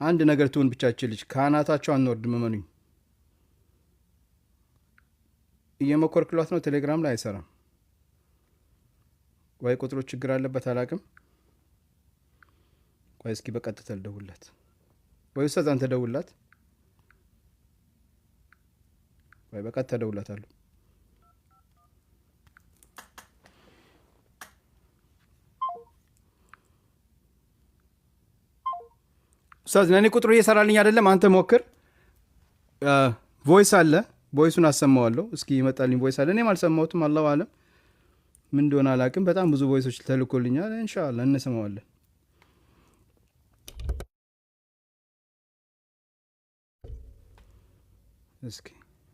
አንድ ነገር ትሁን ብቻችን ልጅ ካናታቸው አንወርድም መመኑኝ እየመኮርክሏት ነው ቴሌግራም ላይ አይሰራም ወይ ቁጥሩ ችግር አለበት አላቅም ወይ እስኪ በቀጥታ ልደውልላት ወይ ኡስታዝ አንተ ደውልላት ወይ በቀጥታ ደውልላታለሁ ኡስታዝ ነኔ ቁጥሩ እየሰራልኝ አይደለም አንተ ሞክር ቮይስ አለ ቮይሱን አሰማዋለሁ እስኪ ይመጣልኝ ቮይስ አለ እኔም አልሰማሁትም አላሁ አለም ምን እንደሆነ አላቅም በጣም ብዙ ቮይሶች ተልኮልኛል ኢንሻአላህ እንሰማዋለን እስኪ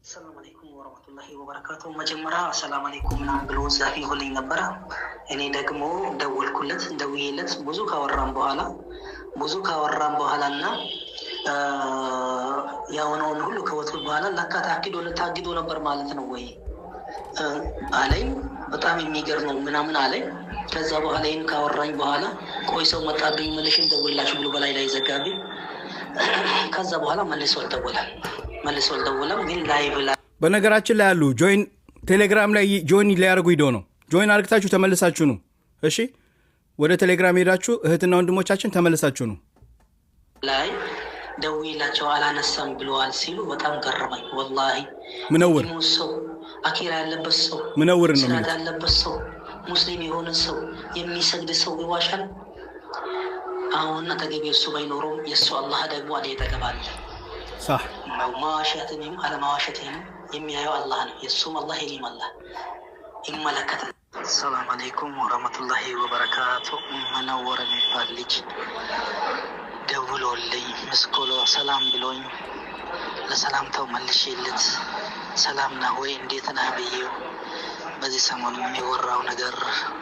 ሰላም አለይኩም ወራህመቱላሂ ወበረካቱ መጀመሪያ ሰላም አለይኩም እና ብሎ ዛፊ ሆልኝ ነበር እኔ ደግሞ ደወልኩለት ደውዬለት ብዙ ካወራን በኋላና ያውነውን ሁሉ ከወጡ በኋላ ታግዶ ነበር ማለት ነው ወይ አለኝ በጣም የሚገርመው ምናምን አለኝ ከዛ በኋላ ይሄን ካወራኝ በኋላ ቆይ ሰው መጣብኝ መልሽን ደውላችሁ ብሎ በላይ ላይ ዘጋቢ ከዛ በኋላ መልሶ አልደወለም ግን ላይቭ ላይ በነገራችን ላይ ያሉ ጆይን ቴሌግራም ላይ ጆይን ሊያደርጉ ሂደው ነው ጆይን አርግታችሁ ተመልሳችሁ ነው እሺ ወደ ቴሌግራም ሄዳችሁ እህትና ወንድሞቻችን ተመልሳችሁ ነው ላይ ደውላቸው አላነሳም ብለዋል ሲሉ በጣም ገረመኝ ወላሂ ምነውር ሰው አኪራ ያለበት ሰው ምነውር ነው ሰላም ያለበት ሰው ሙስሊም የሆነ ሰው የሚሰግድ ሰው ይዋሻል አሁን ተገቢው እሱ ባይኖረው የሱ አላህ ደግሞ አለ ይተቀባል صح ማዋሸትንም አለማዋሸትንም የሚያየው አላህ ነው የሱም አላህ የኔም አላህ ይመለከታል ሰላም አለይኩም ወራህመቱላሂ ወበረካቱ መነወር የሚባል ልጅ ደውሎልኝ መስኮሎ ሰላም ብሎኝ ለሰላምታው መልሼለት ሰላም ነህ ወይ እንዴት ነህ ብዬው በዚህ ሰሞን የሚወራው ነገር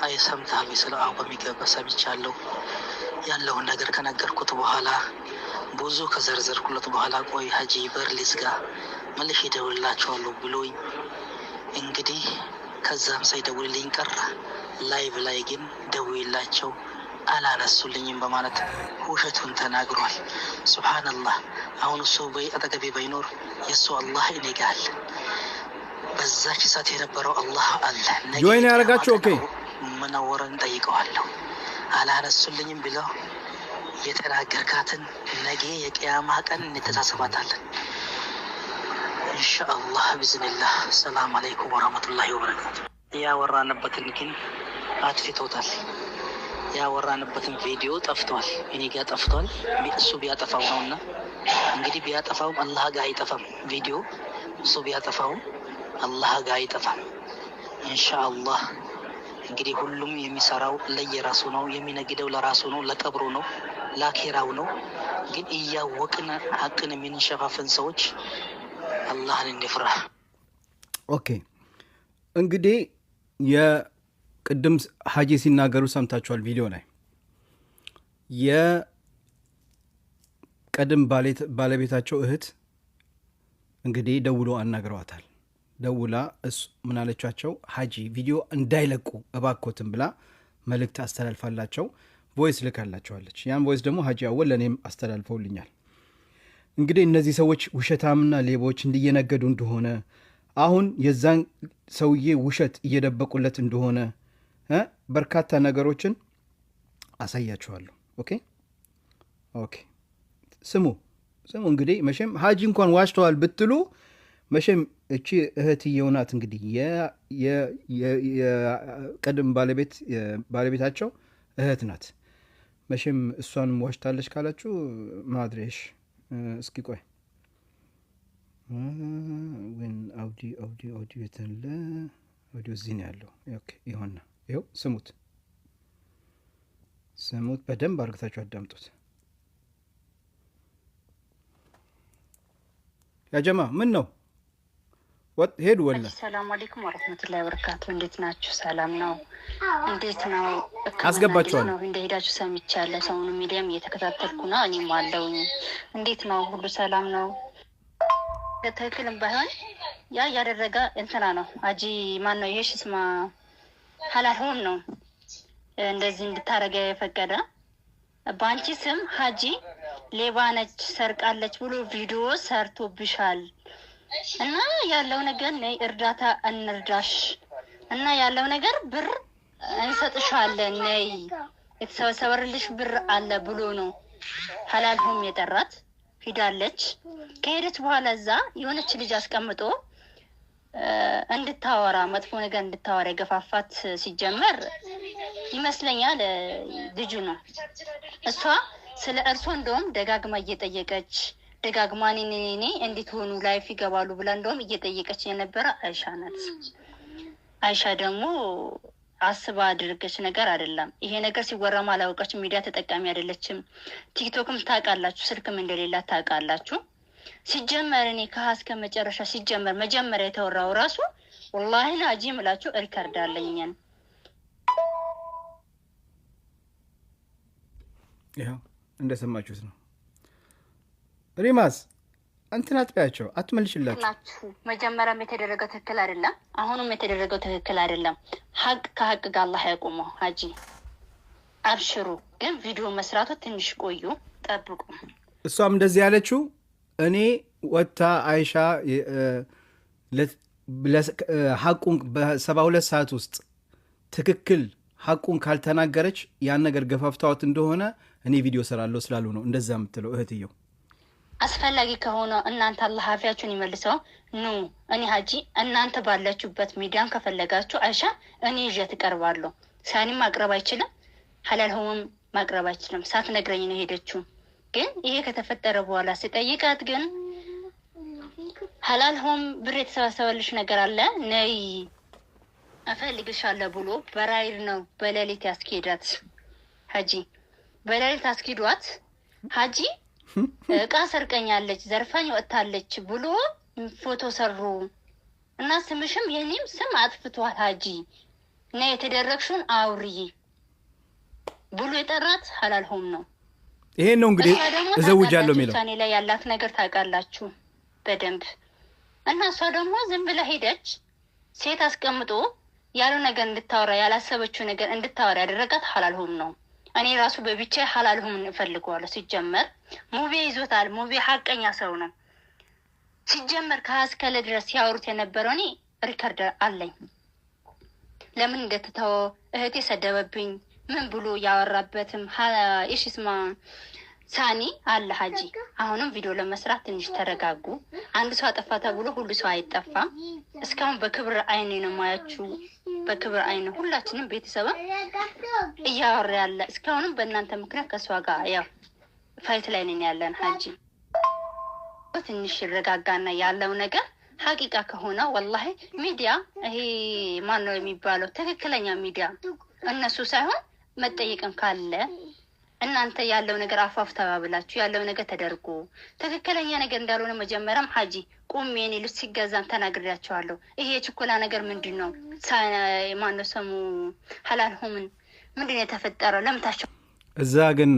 አይሰምታል ስለው አው በሚገባ ሰምቻለሁ ያለውን ነገር ከነገርኩት በኋላ ብዙ ከዘርዘርኩለት በኋላ ቆይ ሀጂ በርሊስ ጋር መልሼ ደውልላቸዋለሁ ብሎኝ እንግዲህ ከዛም ሳይደውልልኝ ቀረ ላይቭ ላይ ግን ደውይላቸው አላነሱልኝም በማለት ውሸቱን ተናግሯል ሱብሃንአላህ አሁን እሱ አጠገቤ ባይኖር የሱ አላህ ይነጋል በዛች ሰዓት የነበረው አላህ አለ ጆይን ያረጋችሁ ኦኬ መነወርን ጠይቀዋለሁ አላነሱልኝም ብለው የተናገርካትን ነገ የቂያማ ቀን እንተሳሰባታለን ኢንሻአላህ ቢዝኒላህ ሰላም አለይኩም ወራህመቱላሂ ወበረካቱ ያወራንበትን ግን አጥፍቶታል ያወራንበትን ቪዲዮ ጠፍቷል እኔ ጋር ጠፍቷል እሱ ቢያጠፋው ነውና እንግዲህ ቢያጠፋውም አላህ ጋር አይጠፋም ቪዲዮ እሱ ቢያጠፋውም አላህ ጋር አይጠፋም ኢንሻአላህ እንግዲህ ሁሉም የሚሰራው ለየራሱ ነው የሚነግደው ለራሱ ነው ለቀብሩ ነው ላኪራው ነው ግን እያወቅን ሐቅን የምንሸፋፈን ሰዎች አላህን እንፍራ ኦኬ እንግዲህ የቅድም ሀጂ ሲናገሩ ሰምታችኋል ቪዲዮ ላይ የቀድም ባለቤታቸው እህት እንግዲህ ደውሎ አናግረዋታል ደውላ ምን አለቻቸው ሀጂ ቪዲዮ እንዳይለቁ እባኮትን ብላ መልእክት አስተላልፋላቸው ቮይስ ልካላቸዋለች ያን ቮይስ ደግሞ ሀጂ አወል ለኔም አስተላልፈውልኛል እንግዲህ እነዚህ ሰዎች ውሸታምና ሌቦች እንዲየነገዱ እንደሆነ አሁን የዛን ሰውዬ ውሸት እየደበቁለት እንደሆነ በርካታ ነገሮችን አሳያችኋለሁ ኦኬ ስሙ እንግዲህ መቼም ሀጂ እንኳን ዋሽተዋል ብትሉ መቼም እቺ እህትየው ናት እንግዲህ የቀድም ባለቤታቸው እህት ናት መቼም እሷንም ዋሽታለች ካላችሁ ማድረሽ እስኪ ቆይ ወን አውዲዮ የተለ አውዲዮ እዚህ ነው ያለው ኦኬ ይሆንና ይኸው ስሙት በደንብ አድርጋችሁ አዳምጡት ያ ጀማ ምን ነው ሄዱ ወላ ሰላም አለይኩም ወራህመቱላሂ ወበረካቱ እንዴት ናችሁ ሰላም ነው እንዴት ነው አስገባችኋል ነው እንደሄዳችሁ ሰምቻለሁ ሰውኑ ሚዲያም እየተከታተልኩ ነው እኔም አለውኝ እንዴት ነው ሁሉ ሰላም ነው ትክክልም ባይሆን ያ ያደረገ እንትና ነው አጂ ማን ነው ይሄሽ ስማ ሐላል ሆኖ ነው እንደዚህ እንድታረገ የፈቀደ ባንቺ ስም ሀጂ ሌባ ነች ሰርቃለች ብሎ ቪዲዮ ሰርቶብሻል እና ያለው ነገር ነይ እርዳታ እንርዳሽ እና ያለው ነገር ብር እንሰጥሻለን ነይ የተሰበሰበልሽ ብር አለ ብሎ ነው ሐላልሁም የጠራት ሄዳለች። ከሄደች በኋላ እዛ የሆነች ልጅ አስቀምጦ እንድታወራ መጥፎ ነገር እንድታወራ የገፋፋት ሲጀመር ይመስለኛል ልጁ ነው። እሷ ስለ እርሱ እንደውም ደጋግማ እየጠየቀች ደጋግማ እኔ እንዴት ሆኑ ላይፍ ይገባሉ ብላ እንደውም እየጠየቀች የነበረ አይሻ ናት። አይሻ ደግሞ አስባ አድርገች ነገር አይደለም። ይሄ ነገር ሲወራም አላወቀች። ሚዲያ ተጠቃሚ አይደለችም። ቲክቶክም ታውቃላችሁ፣ ስልክም እንደሌላ ታውቃላችሁ። ሲጀመር እኔ ከሀስ ከመጨረሻ ሲጀመር መጀመሪያ የተወራው ራሱ ወላሂ ናጂ ምላችሁ ሪከርድ አለኝን ይኸው እንደሰማችሁት ነው። ሪማስ እንትን አጥቢያቸው አትመልሽላችሁ ናችሁ። መጀመሪያም የተደረገው ትክክል አይደለም፣ አሁንም የተደረገው ትክክል አይደለም። ሀቅ ከሀቅ ጋር አላህ ያቆመው። ሀጂ አብሽሩ፣ ግን ቪዲዮ መስራቱ ትንሽ ቆዩ፣ ጠብቁ። እሷም እንደዚህ ያለችው እኔ ወታ አይሻ ሀቁን በ72 ሰዓት ውስጥ ትክክል ሀቁን ካልተናገረች ያን ነገር ገፋፍታወት እንደሆነ እኔ ቪዲዮ ሰራለሁ ስላሉ ነው እንደዛ የምትለው እህትየው። አስፈላጊ ከሆነ እናንተ አላህ አፊያችሁን ይመልሰው። ኑ እኔ ሀጂ እናንተ ባላችሁበት ሚዲያን ከፈለጋችሁ አይሻ እኔ ይዤ ትቀርባለሁ። ሳኒም ማቅረብ አይችልም፣ ሐላልሁም ማቅረብ አይችልም። ሳትነግረኝ ነው ሄደችው። ግን ይሄ ከተፈጠረ በኋላ ስጠይቃት ግን ሐላልሁም ብር የተሰባሰበልሽ ነገር አለ ነይ እፈልግሻለሁ ብሎ በራይድ ነው በሌሊት ያስኬዳት። ሀጂ በሌሊት አስኪዷት ሀጂ እቃ ሰርቀኛለች ዘርፋኝ ወጥታለች ብሎ ፎቶ ሰሩ እና ስምሽም የኔም ስም አጥፍቷል ሀጂ እና የተደረግሽውን አውሪ ብሎ የጠራት ሐላልሁም ነው። ይሄን ነው እንግዲህ እዘውጃለሁ የሚለው ሳኔ ላይ ያላት ነገር ታውቃላችሁ በደንብ። እና እሷ ደግሞ ዝም ብላ ሄደች። ሴት አስቀምጦ ያለው ነገር እንድታወራ ያላሰበችው ነገር እንድታወራ ያደረጋት ሐላልሁም ነው። እኔ ራሱ በብቻ ሐላልሁም እንፈልገዋለሁ። ሲጀመር ሙቪ ይዞታል። ሙቪ ሐቀኛ ሰው ነው። ሲጀመር ከአስከለ ድረስ ሲያወሩት የነበረው እኔ ሪከርድ አለኝ። ለምን እንደተተወ እህቴ ሰደበብኝ ምን ብሎ ያወራበትም እሺስማ ሳኒ አለ ሀጂ። አሁንም ቪዲዮ ለመስራት ትንሽ ተረጋጉ። አንድ ሰው አጠፋ ተብሎ ሁሉ ሰው አይጠፋም። እስካሁን በክብር አይኔ ነው ማያችሁ፣ በክብር አይኔ ሁላችንም ቤተሰብ እያወራ ያለ እስካሁንም በእናንተ ምክንያት ከሷ ጋር ያው ፋይት ላይ ነን ያለን። ሀጂ ትንሽ ይረጋጋና ያለው ነገር ሀቂቃ ከሆነ ወላሂ ሚዲያ ይሄ ማን ነው የሚባለው ትክክለኛ ሚዲያ እነሱ ሳይሆን መጠየቅም ካለ እናንተ ያለው ነገር አፋፍ ተባብላችሁ ያለው ነገር ተደርጎ ትክክለኛ ነገር እንዳልሆነ መጀመሪያም ሀጂ ቁሜ እኔ ልብስ ሲገዛም ተናግሬያቸዋለሁ። ይሄ የችኮላ ነገር ምንድን ነው? ማነው ሰሙ ሐላልሁምን ምንድን ነው የተፈጠረው? ለምታቸው እዛ ግን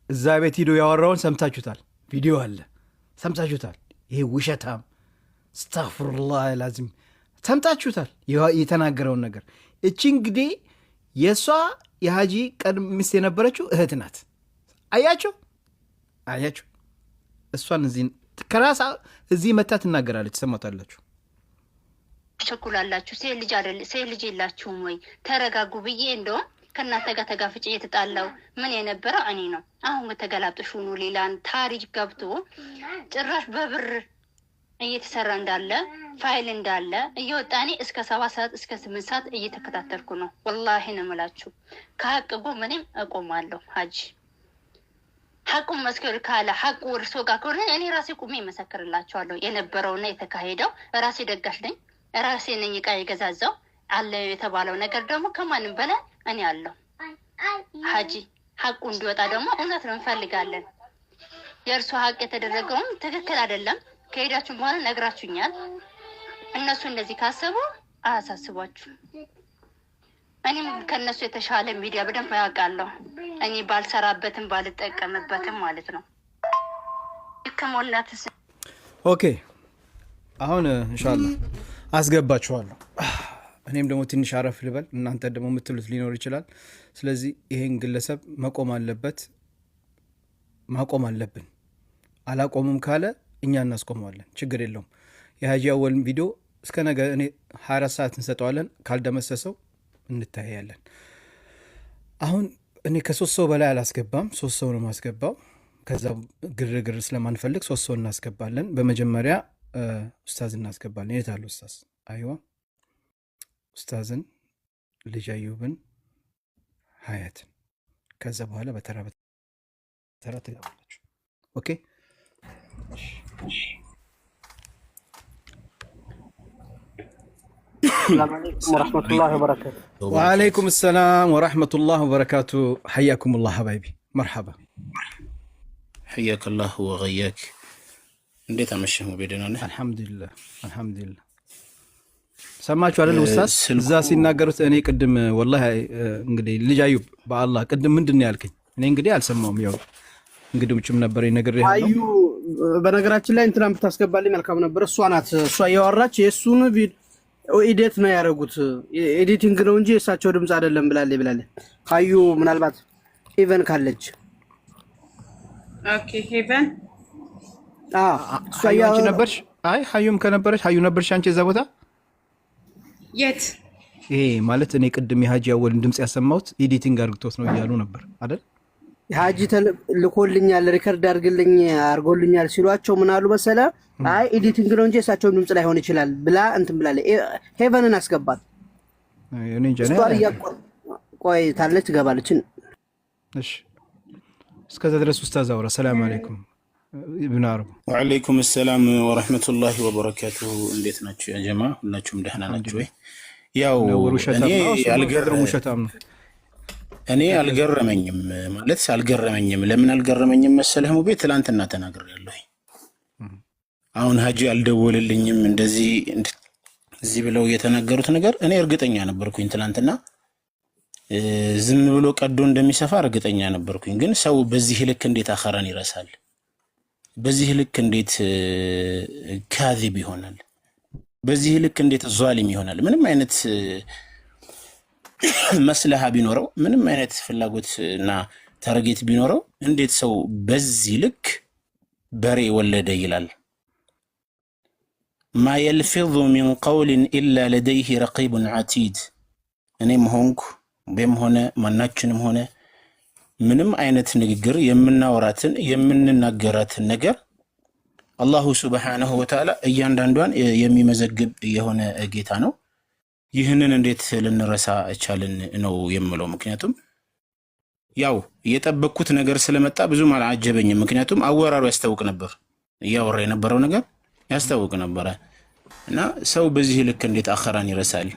እዛ ቤት ሂዶ ያወራውን ሰምታችሁታል። ቪዲዮ አለ ሰምታችሁታል። ይሄ ውሸታም አስተግፊሩላህ ላዚም ሰምታችሁታል የተናገረውን ነገር። እቺ እንግዲህ የእሷ የሀጂ ቀድም ሚስት የነበረችው እህት ናት። አያችሁ እሷን ከራሳ እዚህ መታ ትናገራለች። ሰማታላችሁ። ቸኩላላችሁ። ሴት ልጅ የላችሁም ወይ? ተረጋጉ ብዬ እንደውም ከእናንተ ጋር ተጋፍጭ እየተጣላው ምን የነበረው እኔ ነው። አሁን በተገላብጥሽ ሆኖ ሌላን ታሪክ ገብቶ ጭራሽ በብር እየተሰራ እንዳለ ፋይል እንዳለ እየወጣኔ እስከ 7 ሰዓት እስከ 8 ሰዓት እየተከታተልኩ ነው። ወላሂ ነው የምላችሁ። ከሀቅ ጎን ምንም እቆማለሁ። ሀጂ ሀቁን መስከር ካለ ሀቁ እርሶ ጋር ከሆነ እኔ ራሴ ቁሜ እመሰክርላችኋለሁ። የነበረውና የተካሄደው ራሴ ደጋሽ ነኝ፣ ራሴ ነኝ እቃ የገዛዛው አለ የተባለው ነገር ደግሞ ከማንም በላይ እኔ አለሁ። ሀጂ ሀቁ እንዲወጣ ደግሞ እውነት ነው እንፈልጋለን። የእርሶ ሀቅ የተደረገውም ትክክል አይደለም ከሄዳችሁ በኋላ ነግራችሁኛል። እነሱ እንደዚህ ካሰቡ አያሳስቧችሁ። እኔም ከእነሱ የተሻለ ሚዲያ በደንብ ያውቃለሁ። እኔ ባልሰራበትም ባልጠቀምበትም ማለት ነው። ከሞላትስ ኦኬ። አሁን ኢንሻአላህ አስገባችኋለሁ። እኔም ደግሞ ትንሽ አረፍ ልበል። እናንተ ደግሞ የምትሉት ሊኖር ይችላል። ስለዚህ ይሄን ግለሰብ መቆም አለበት። ማቆም አለብን። አላቆምም ካለ እኛ እናስቆመዋለን፣ ችግር የለውም። የሀጂ አወልን ቪዲዮ እስከ ነገ እኔ 24 ሰዓት እንሰጠዋለን። ካልደመሰሰው እንታያለን። አሁን እኔ ከ3 ሰው በላይ አላስገባም፣ 3 ሰው ነው ማስገባው። ከዛ ግርግር ስለማንፈልግ 3 ሰው እናስገባለን። በመጀመሪያ ኡስታዝ እናስገባለን። የት አሉ ኡስታዝ? አይዋ ኡስታዝን፣ ልጅ አዩብን፣ ሀያትን። ከዛ በኋላ በተራ በተራ ትገባላችሁ። ኦኬ። السلام عليكم ورحمة الله وبركاته. وعليكم السلام ورحمة الله وبركاته. حياكم الله حبايبي، مرحبا. حياك الله وغياك. እንዴት አመሸህ ሙቤደና? አልহামዱሊላህ አልহামዱሊላህ። ሰማችሁ አይደል ኡስታዝ? እዛ ሲናገሩት እኔ ቅድም ወላሂ እንግዲህ ልጅ አዩብ በአላህ ቅድም ምንድን ነው ያልከኝ? እኔ እንግዲህ አልሰማሁም። ያው እንግዲህ ምንም ነበር ነገር ያለው አዩ በነገራችን ላይ እንትና ብታስገባልኝ መልካም ነበር። እሷ ናት እሷ እያወራች የእሱን ኤዲት ነው ያደረጉት። ኤዲቲንግ ነው እንጂ የእሳቸው ድምፅ አይደለም ብላለች። አዩ ምናልባት ሄቨን ካለች ኦኬ ሄቨን እሷ ያቺ ነበርሽ? አይ ሀዩም ከነበረች ሀዩ ነበርሽ አንቺ እዛ ቦታ? የት? ይሄ ማለት እኔ ቅድም የሀጂ አወልን ድምፅ ያሰማሁት ኤዲቲንግ አድርግቶት ነው እያሉ ነበር አይደል? የሀጂ ልኮልኛል፣ ሪከርድ አድርጎልኛል ሲሏቸው ምን አሉ መሰለ? አይ ኤዲቲንግ ነው እንጂ የእሳቸውን ድምፅ ላይሆን ይችላል ብላ እንትን ብላለች። ሄቨንን አስገባት። እኔ እንጃ ቆይ ታለች ትገባለች። እሺ እስከዛ ድረስ ኡስታዝ አውራ። ሰላም አለይኩም ኢብኑ አረብ። ወአለይኩም ሰላም ወራህመቱላሂ ወበረካቱሁ። እንዴት ናችሁ ያ ጀማ? ሁላችሁም ደህና ናችሁ ወይ? ያው እኔ አልገረመኝም ማለት አልገረመኝም። ለምን አልገረመኝም መሰለህ ሙቤ? ትላንትና ተናግሬያለሁ። አሁን ሀጂ አልደወልልኝም እንደዚህ እዚህ ብለው የተናገሩት ነገር እኔ እርግጠኛ ነበርኩኝ። ትላንትና ዝም ብሎ ቀዶ እንደሚሰፋ እርግጠኛ ነበርኩኝ። ግን ሰው በዚህ ልክ እንዴት አኸራን ይረሳል? በዚህ ልክ እንዴት ካዚብ ይሆናል? በዚህ ልክ እንዴት ዟሊም ይሆናል? ምንም አይነት መስለሃ ቢኖረው፣ ምንም አይነት ፍላጎት እና ታርጌት ቢኖረው እንዴት ሰው በዚህ ልክ በሬ ወለደ ይላል? ማ የልፊዙ ሚን ቀውልን ኢላ ለደይህ ረቂቡን ዓቲድ። እኔም ሆንኩ ወይም ሆነ ማናችንም ሆነ ምንም አይነት ንግግር የምናወራትን የምንናገራትን ነገር አላሁ ሱብሓነሁ ወተዓላ እያንዳንዷን የሚመዘግብ የሆነ ጌታ ነው። ይህንን እንዴት ልንረሳ ቻልን ነው የምለው። ምክንያቱም ያው የጠበቅኩት ነገር ስለመጣ ብዙም አልዓጀበኝም። ምክንያቱም አወራሩ ያስታውቅ ነበር፣ እያወራ የነበረው ነገር ያስታውቅ ነበረ። እና ሰው በዚህ ልክ እንዴት አኸራን ይረሳል?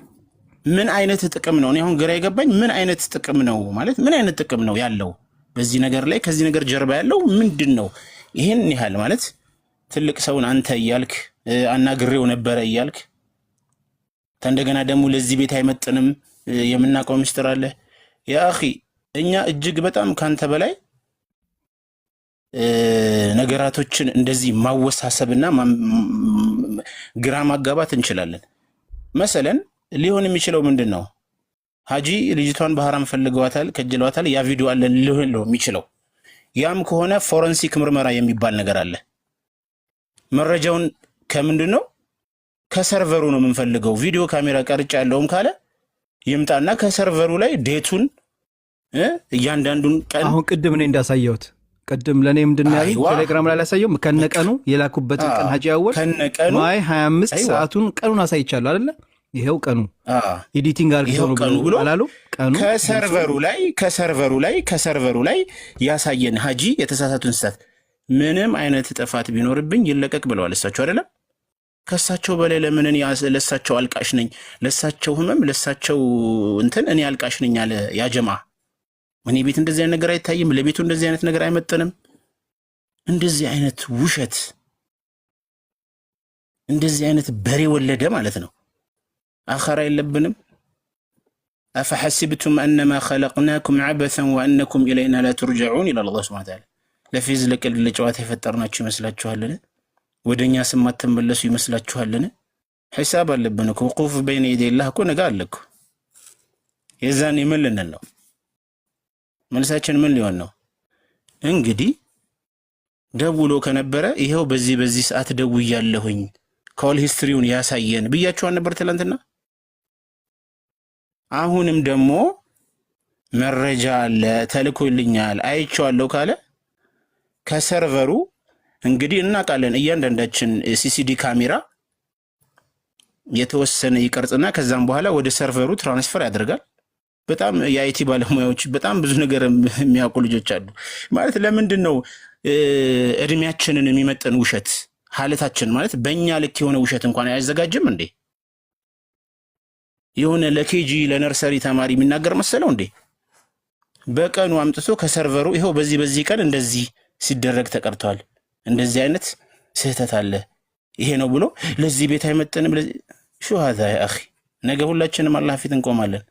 ምን አይነት ጥቅም ነው? እኔ አሁን ግራ የገባኝ ምን አይነት ጥቅም ነው ማለት ምን አይነት ጥቅም ነው ያለው በዚህ ነገር ላይ? ከዚህ ነገር ጀርባ ያለው ምንድን ነው? ይሄን ያህል ማለት ትልቅ ሰውን አንተ እያልክ አናግሬው ነበረ እያልክ እንደገና ደግሞ ለዚህ ቤት አይመጥንም የምናውቀው ምስጢር አለ። ያ አኺ እኛ እጅግ በጣም ካንተ በላይ ነገራቶችን እንደዚህ ማወሳሰብና ግራ ማጋባት እንችላለን። መሰለን ሊሆን የሚችለው ምንድን ነው? ሀጂ ልጅቷን በሐራም ፈልገዋታል፣ ከጅለዋታል፣ ያ ቪዲዮ አለ ሊሆን ነው የሚችለው። ያም ከሆነ ፎረንሲክ ምርመራ የሚባል ነገር አለ። መረጃውን ከምንድን ነው? ከሰርቨሩ ነው የምንፈልገው። ቪዲዮ ካሜራ ቀርጫ ያለውም ካለ ይምጣና ከሰርቨሩ ላይ ዴቱን እያንዳንዱን ቀን አሁን ቅድም እኔ እንዳሳየሁት ቅድም ለኔ ምንድን ነው ያለው ቴሌግራም ላይ ያሳየው ከነቀኑ የላኩበትን ቀን ሀጂ አወል ከነቀኑ ማይ 25 ሰዓቱን ቀኑን አሳይቻለሁ አይደለ? ይሄው ቀኑ ኤዲቲንግ አድርገው ነው ብሎ አላሉ። ቀኑ ከሰርቨሩ ላይ ያሳየን ሀጂ የተሳሳቱን ስህተት ምንም አይነት ጥፋት ቢኖርብኝ ይለቀቅ ብለዋል እሳቸው አይደለም? ከሳቸው በላይ ለምን እኔ ለሳቸው አልቃሽ ነኝ? ለሳቸው ህመም ለሳቸው እንትን እኔ አልቃሽ ነኝ አለ ያ ጀማ። እኔ ቤት እንደዚህ አይነት ነገር አይታይም፣ ለቤቱ እንደዚህ አይነት ነገር አይመጥንም። እንደዚህ አይነት ውሸት፣ እንደዚህ አይነት በሬ ወለደ ማለት ነው። አኸራ የለብንም። አፈሐሲብቱም አነማ ኸለቅናኩም ዐበሰን ወአነኩም ኢለይና ላ ቱርጀዑን ይላል አላህ ሱብሓነሁ ወተዓላ። ለፊዝ ለቀልድ ለጨዋታ የፈጠርናችሁ ይመስላችኋልን? ወደኛ ስማት ተመለሱ ይመስላችኋልን? ሒሳብ አለብን እኮ ውቁፍ በይነ የደይላህ እኮ ነገ አለ እኮ። የዛኔ ምን ልንል ነው? መልሳችን ምን ሊሆን ነው? እንግዲህ ደውሎ ከነበረ ይሄው በዚህ ሰዓት ደውያለሁኝ ኮል ሂስትሪውን ያሳየን ብያችኋል ነበር ትላንትና። አሁንም ደግሞ መረጃ አለ ተልኮልኛል አይቼዋለሁ ካለ ከሰርቨሩ እንግዲህ እናውቃለን። እያንዳንዳችን ሲሲዲ ካሜራ የተወሰነ ይቀርጽና ከዛም በኋላ ወደ ሰርቨሩ ትራንስፈር ያደርጋል። በጣም የአይቲ ባለሙያዎች በጣም ብዙ ነገር የሚያውቁ ልጆች አሉ። ማለት ለምንድን ነው እድሜያችንን የሚመጥን ውሸት ሐለታችን ማለት በእኛ ልክ የሆነ ውሸት እንኳን አያዘጋጅም እንዴ? የሆነ ለኬጂ ለነርሰሪ ተማሪ የሚናገር መሰለው እንዴ? በቀኑ አምጥቶ ከሰርቨሩ ይሄው በዚህ ቀን እንደዚህ ሲደረግ ተቀርቷል፣ እንደዚህ አይነት ስህተት አለ ይሄ ነው ብሎ ለዚህ ቤት አይመጥንም። ሹ هذا يا اخي ነገ ሁላችንም አላህ ፊት እንቆማለን።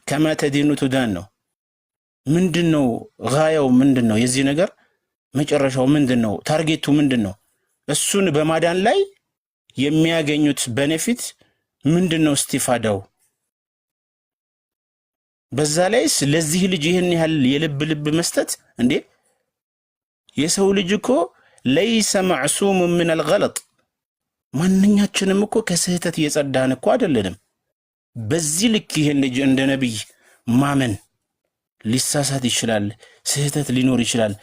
ከማ ተዲኑ ቱዳን ነው። ምንድነው ጋያው? ምንድነው የዚህ ነገር መጨረሻው? ምንድነው ታርጌቱ? ምንድነው እሱን በማዳን ላይ የሚያገኙት ቤኔፊት ምንድነው? እስቲፋዳው በዛ ላይስ ለዚህ ልጅ ይሄን ያህል የልብ መስጠት እንዴ? የሰው ልጅ እኮ ለይሰ ማዕሱም ምን الغلط ማንኛችንም እኮ ከስህተት የጸዳን እኮ አይደለንም። በዚህ ልክ ይሄን ልጅ እንደ ነብይ ማመን ሊሳሳት ይችላል፣ ስህተት ሊኖር ይችላል